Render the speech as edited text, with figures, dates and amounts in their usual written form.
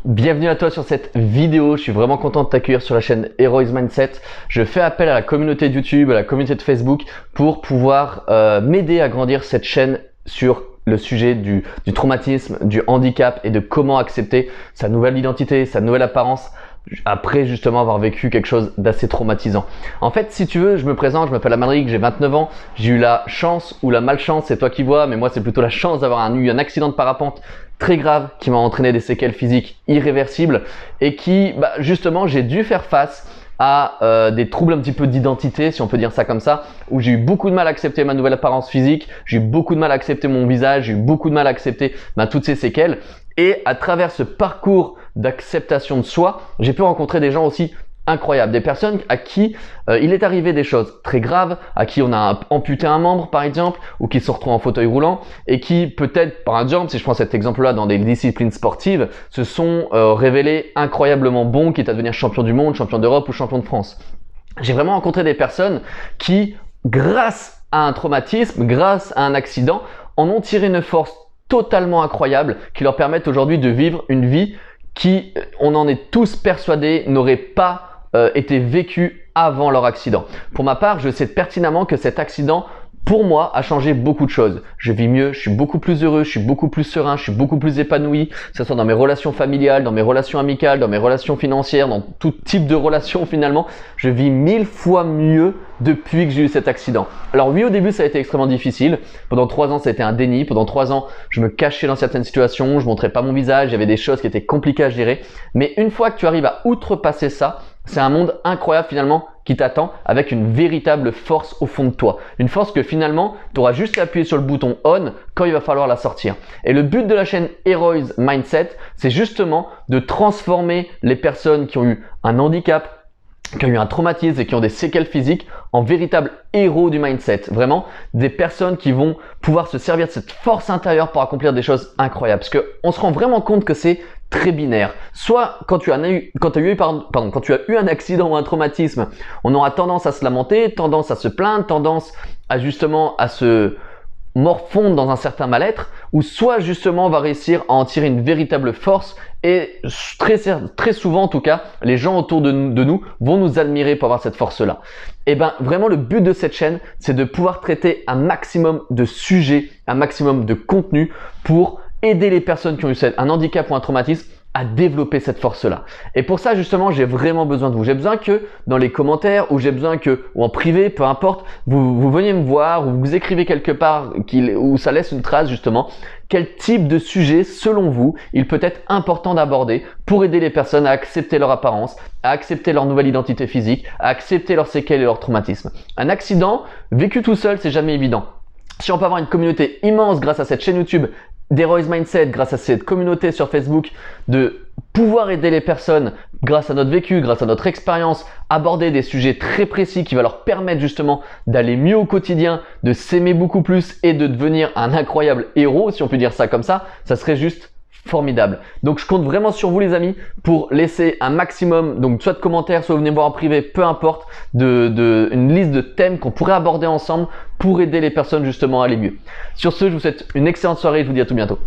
bienvenue à toi sur cette vidéo. Je suis vraiment content de t'accueillir sur la chaîne Heroes Mindset. Je fais appel à la communauté de YouTube, à la communauté de Facebook pour pouvoir m'aider à grandir cette chaîne sur le sujet du traumatisme, du handicap et de comment accepter sa nouvelle identité, sa nouvelle apparence après justement avoir vécu quelque chose d'assez traumatisant. En fait, si tu veux, je me présente, je m'appelle Amalric, j'ai 29 ans, j'ai eu la chance ou la malchance, c'est toi qui vois, mais moi c'est plutôt la chance d'avoir eu un accident de parapente très grave qui m'a entraîné des séquelles physiques irréversibles et qui, justement, j'ai dû faire face à des troubles un petit peu d'identité, si on peut dire ça comme ça, où j'ai eu beaucoup de mal à accepter ma nouvelle apparence physique, j'ai eu beaucoup de mal à accepter mon visage, j'ai eu beaucoup de mal à accepter toutes ces séquelles. Et à travers ce parcours d'acceptation de soi, j'ai pu rencontrer des gens aussi incroyables, des personnes à qui il est arrivé des choses très graves, à qui on a amputé un membre par exemple, ou qui se retrouvent en fauteuil roulant, et qui peut-être par exemple, si je prends cet exemple-là dans des disciplines sportives, se sont révélés incroyablement bons, quitte à devenir champion du monde, champion d'Europe ou champion de France. J'ai vraiment rencontré des personnes qui, grâce à un traumatisme, grâce à un accident, en ont tiré une force totalement incroyable qui leur permettent aujourd'hui de vivre une vie qui, on en est tous persuadés, n'aurait pas été vécue avant leur accident. Pour ma part, je sais pertinemment que cet accident, pour moi, a changé beaucoup de choses. Je vis mieux, je suis beaucoup plus heureux, je suis beaucoup plus serein, je suis beaucoup plus épanoui, que ce soit dans mes relations familiales, dans mes relations amicales, dans mes relations financières, dans tout type de relations finalement. Je vis 1000 fois mieux depuis que j'ai eu cet accident. Alors oui, au début, ça a été extrêmement difficile. Pendant 3 ans, ça a été un déni. Pendant 3 ans, je me cachais dans certaines situations, je montrais pas mon visage, il y avait des choses qui étaient compliquées à gérer. Mais une fois que tu arrives à outrepasser ça, c'est un monde incroyable finalement qui t'attend avec une véritable force au fond de toi. Une force que finalement, tu auras juste à appuyer sur le bouton on quand il va falloir la sortir. Et le but de la chaîne Heroes Mindset, c'est justement de transformer les personnes qui ont eu un handicap, qui ont eu un traumatisme et qui ont des séquelles physiques en véritables héros du mindset. Vraiment, des personnes qui vont pouvoir se servir de cette force intérieure pour accomplir des choses incroyables. Parce qu'on se rend vraiment compte que c'est très binaire. Soit quand tu as eu un accident ou un traumatisme, on aura tendance à se lamenter, tendance à se plaindre, tendance à justement à se morfondre dans un certain mal-être, ou soit justement on va réussir à en tirer une véritable force et très souvent en tout cas, les gens autour de nous vont nous admirer pour avoir cette force-là. Et vraiment le but de cette chaîne, c'est de pouvoir traiter un maximum de sujets, un maximum de contenu pour aider les personnes qui ont eu un handicap ou un traumatisme à développer cette force-là. Et pour ça, justement, j'ai vraiment besoin de vous. J'ai besoin que dans les commentaires ou ou en privé, peu importe, vous veniez me voir ou vous écrivez quelque part où ça laisse une trace justement. Quel type de sujet, selon vous, il peut être important d'aborder pour aider les personnes à accepter leur apparence, à accepter leur nouvelle identité physique, à accepter leurs séquelles et leurs traumatismes. Un accident vécu tout seul, c'est jamais évident. Si on peut avoir une communauté immense grâce à cette chaîne YouTube d'Heroes Mindset, grâce à cette communauté sur Facebook, de pouvoir aider les personnes grâce à notre vécu, grâce à notre expérience, aborder des sujets très précis qui va leur permettre justement d'aller mieux au quotidien, de s'aimer beaucoup plus et de devenir un incroyable héros, si on peut dire ça comme ça serait juste formidable. Donc je compte vraiment sur vous les amis pour laisser un maximum, donc soit de commentaires, soit venez me voir en privé, peu importe, une liste de thèmes qu'on pourrait aborder ensemble pour aider les personnes justement à aller mieux. Sur ce, je vous souhaite une excellente soirée et je vous dis à tout bientôt.